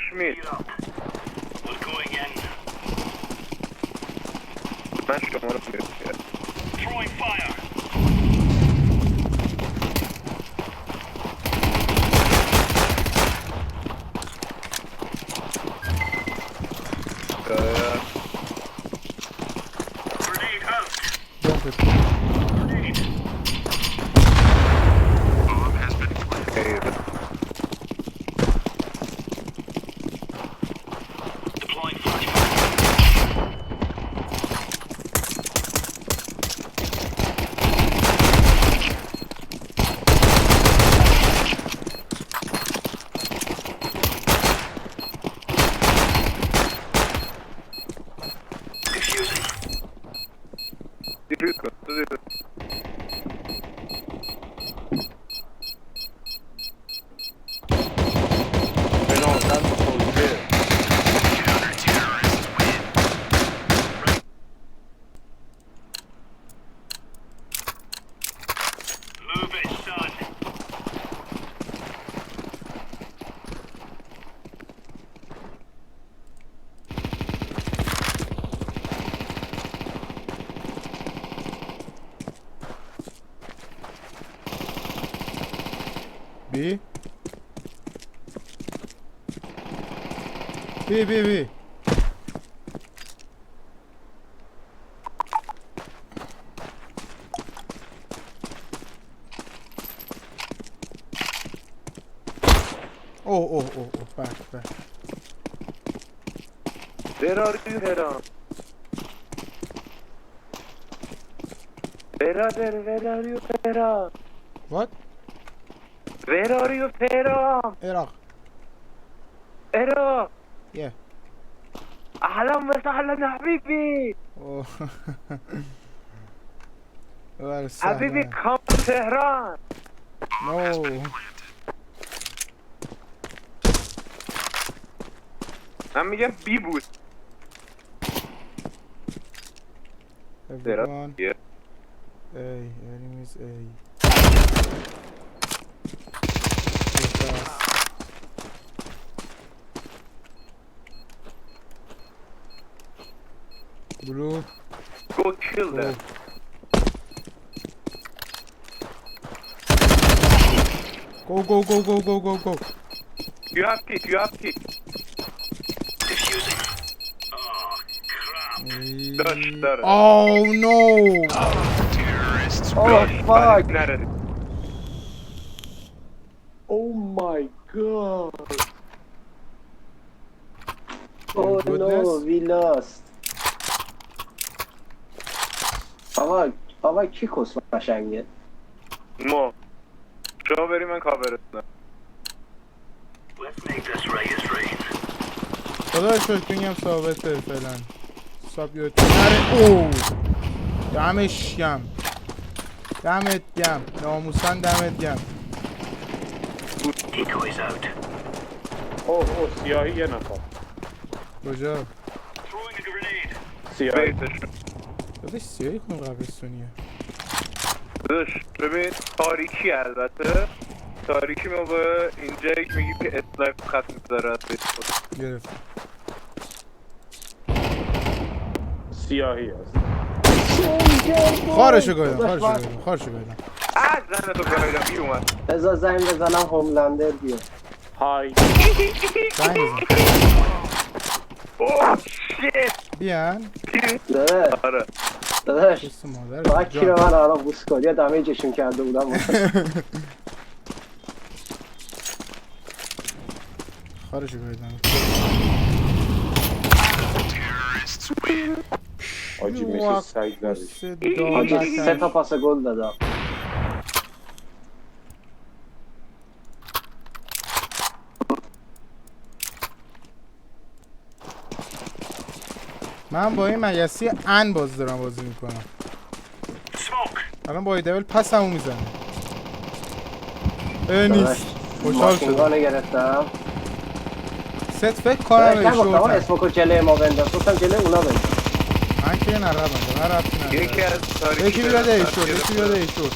flash mid. من شما رو میرسیم. B. Oh, back. Where are you, Hera? Where are you, Hera? What? Where are you, Hera? Iraq. Hera! Yeah. أهلا وسهلا حبيبي. Oh. حبيبي come to Tehran. No. من میگم بی بود. Everyone. A. Enemies A. Blue. Go kill them. Go. You have kit. Defusing. Oh, crap. Dört. Oh no! Terrorists. Oh fuck! Nerede? Oh my god! Oh Goodness. no, we lost. آقا کی کس قشنگه؟ ما. شما بری من کاورت کنم. Let's make this right as rain. خدا شکر پینگم ثابته فعلا. ساب یوت نره. اوه دمت گم ناموسن دمت گم. Decoys out. اوه سیاهی یه نفر. کجا؟ Throwing a grenade. سیاهی. داداش سیاهی کن قبرستونیه. داداش ببین تاریکی البته. تاریکی موقع اینجایی که میگی که اسنایپ خط می‌ذاره گرفت. سیاهی است. خارشو گایدم. زنه تو گایدم بیر اومد. بذار زنگ بزنم هوملندر بیاد. های. زنگ بزن. اوه شیت. بیان. آره. داداش دست مادر. باید کی رو من الان بوس کنی یا دمیجشون کرده بودم. خارشو گایدم. آجی میشه سایت دارش. آجی 3 تا پاس گل دادم. من با این مگسی ان باز دارم بازی میکنم. الان با ایدول پس همون میزنه. نیست. خوشحال شدم. ماشینگانه گرفتم. ست فکر کنم نگفتم اسمکو جلوی ما بنداز. گفتم جلوی اونا بنداز. من که نرابم. هر رفتی نداره. یکی از تاریکی یکی بیاد ایشور.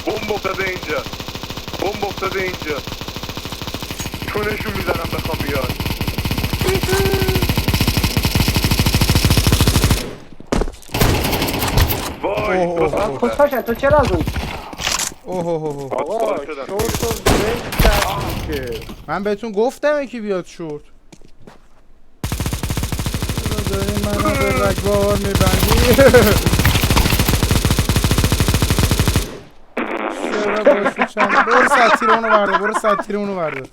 بمب افتاده اینجا. چونشون میزنم بخوام بیاد. وای اوه، اوه، تو اوه. خودپاشن تو چرا از اون اوه اوه اوه. آقا آتفال شدم. شورت رو برنگ کردیم که من بهتون گفتم یکی بیاد شورت. چرا داری منو به رگبار میبندی؟ چرا باشو چند برو سطیر اونو بردار، برو سطیر اونو بردار.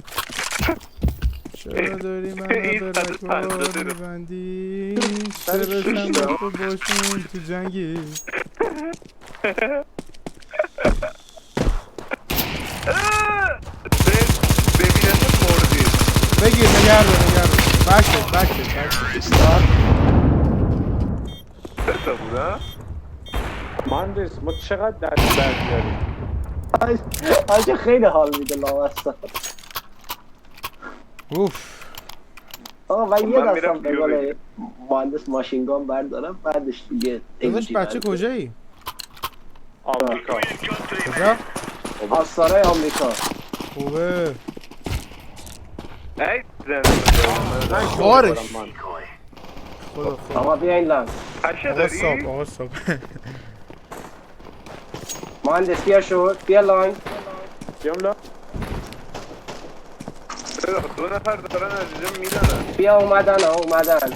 چرا داری منو به رگبار میبندی؟ چرا چند تو باشون تو جنگی؟ ببینت مردی. بگیر نگردار نگردار. بکت سه بودم. مهندس ما چقدر دست در بیاریم؟ آجه خیلی حال میده لامصب. اوف. آقا من یه من دستم میرم به پیو قول بگیرم. مهندس ماشینگان بردارم بعدش دیگه داداش بچه کجایی؟ آمریکا. کجا؟ آستانه آمریکا. خوبه. ای زنده من خارش. شورت دارم من. خدا خدا. آقا بیا این لان هشه آقا داری؟ صاحب آقا صاحب. مهندس بیا شورت بیا لاین. بیام لا دو نفر دارن از اینجا میدنن. بیا اومدن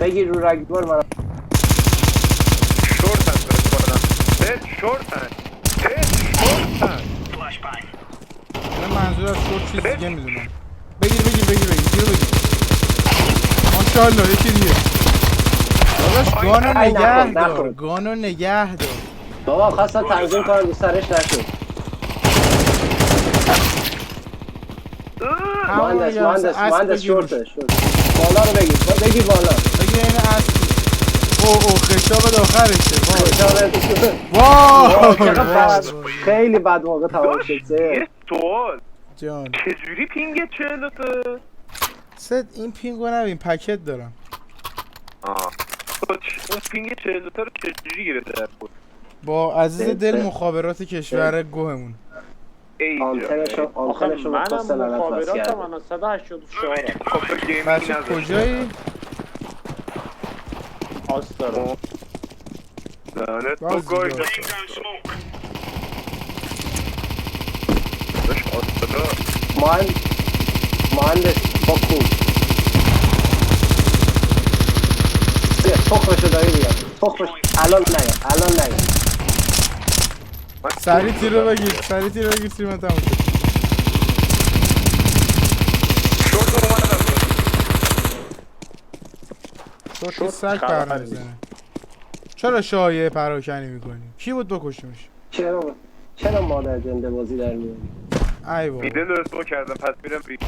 بگیر رو رگبار من شورت هست برش کنم. سه شورت هست. من منظور از شورت چیز دیگه میدونم. بگیر گیرو بگیر. ماشاءالله یکی دیگه. داداش گانو ای نگه نخور، دار. نخور. گانو نگه دار. بابا خواستم تنظیم کنم رو سرش نشد. مهندس شورته بالا رو بگیر بالا. بگیر این اصلی. اوه خشاب داخلشه. چقدر بد. وای. خیلی بد موقع تمام شد یه سوال جان چجوری پینگ 40 سد این پینگو نبین پکت دارم. اون پینگ 40 رو چجوری گرفته بود؟ با عزیز دل مخابرات کشور گوهمون. ای آنتنشو آخه رو منم خواست لعنت بس مخابراتم کرده. الان 184 خب گیمینگ بچه نداشته. کجایی؟ آستارا لعنت باز تو گاهی دیگه. داشت آستادا مهندس با کون تخمشو داری بیاد تخمش الان نیا سریع تیر رو بگیر تیر من تموم شد. شورت رو اومدم شورت سگ پر میزنه. چرا شایعه پراکنی میکنی؟ کی بود بکشیمش؟ چرا مادر جنده بازی در میاری؟ ای بابا میدل رو اسمو کردم پس میرم بی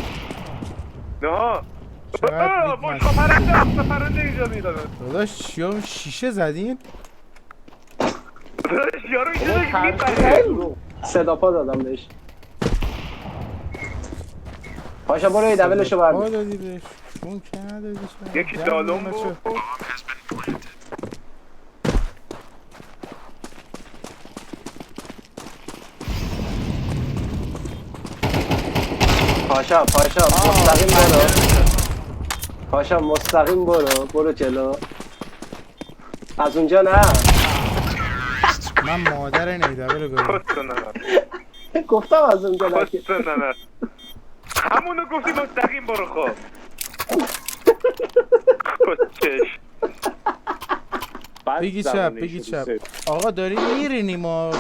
نه چقدر با بیت مشت. پرنده اینجا میدادن داداش چیا شیشه زدین؟ یارو اینجا بابا داشت میپره ترسیدم. صدا پا دادم بهش پاشا برو یه دبلشو پا بردار دادی بهش اون که ندادی چرا؟ یکی گرم دالون بچه. بود پاشا مستقیم برو جلو از اونجا نه من مادر این ایدبل گفتم. کست ننر گفتم از اونجا نه که کست ننر همونو گفتی مستقیم برو خب کستش بعد بگی زبانش چپ رو آقا داری میرینی ما 5-1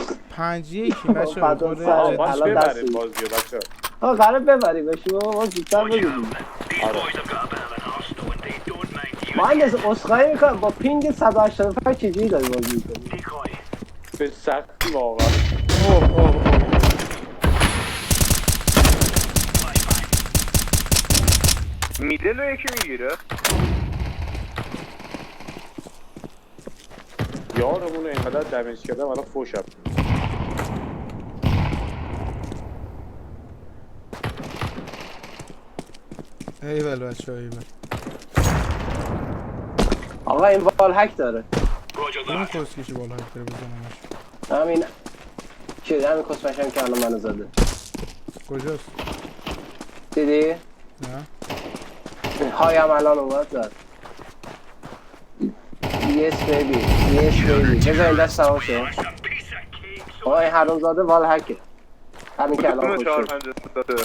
بچه فدا خود سرت. آقا باش الان ببریم دستی. بازیو بچه آقا قرار ببریمش ما زودتر بگیریم مهندس اسخایی میکنم با پینگ 185 چجوری داری بازی میکنی؟ به سختی واقعا اوه میدل رو یکی میگیره یارمون رو اینقدر دمیج کردم الان فوشم ایول بچه ایول آقا این وال هک داره اون کسکشی بالا هکتر بزنمش همین کسمش هم که الان منو زده کجاست؟ دیدی؟ نه هایم الان اومد زد. Yes baby. Yes baby. بذار این دست تمام شد. آقا این حرومزاده وال هکه. همین که الان کدوم خوش چهار شد. پنج داده